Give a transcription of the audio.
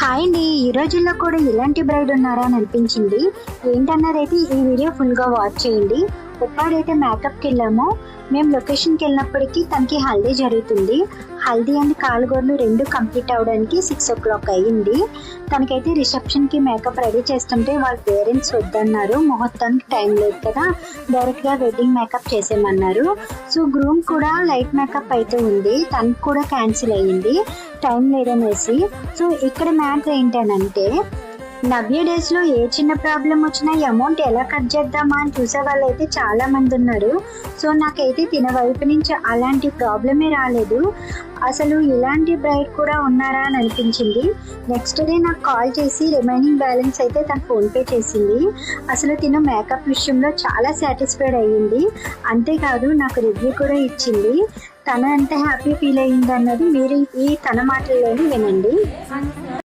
Hi అండి, ఈ రోజుల్లో కూడా ఇలాంటి బ్రైడ్ ఉన్నారా అని అనిపించింది. ఏంటన్నదైతే ఈ వీడియో ఫుల్గా వాచ్ చేయండి. ఉప్పాడైతే మేకప్కి వెళ్ళాము. మేము లొకేషన్కి వెళ్ళినప్పటికీ తనకి హల్దీ జరుగుతుంది. హల్దీ అండ్ కాలుగోర్లు రెండు కంప్లీట్ అవడానికి 6 o'clock అయ్యింది. తనకైతే రిసెప్షన్కి మేకప్ రెడీ చేస్తుంటే వాళ్ళ పేరెంట్స్ వద్దన్నారు. ముహూర్తానికి టైం లేదు కదా, డైరెక్ట్గా వెడ్డింగ్ మేకప్ చేసేయమన్నారు. సో గ్రూమ్ కూడా లైట్ మేకప్ అయితే ఉంది, తనకు కూడా క్యాన్సిల్ అయ్యింది, టైం లేదనేసి. సో ఇక్కడ మ్యాటర్ ఏంటనంటే, నవ్య డేస్లో ఏ చిన్న ప్రాబ్లం వచ్చినా అమౌంట్ ఎలా కట్ చేద్దామా అని చూసే వాళ్ళు అయితే చాలా మంది ఉన్నారు. సో నాకైతే తిన వైపు నుంచి అలాంటి ప్రాబ్లమే రాలేదు. అసలు ఇలాంటి బ్రైడ్ కూడా ఉన్నారా అని అనిపించింది. నెక్స్ట్ డే నాకు కాల్ చేసి రిమైనింగ్ బ్యాలెన్స్ అయితే తను ఫోన్పే చేసింది. అసలు తిను మేకప్ విషయంలో చాలా సాటిస్ఫైడ్ అయ్యింది. అంతేకాదు నాకు రివ్యూ కూడా ఇచ్చింది. తన ఎంత హ్యాపీ ఫీల్ అయ్యింది అన్నది మీరు ఈ తన మాటల్లోనే వినండి.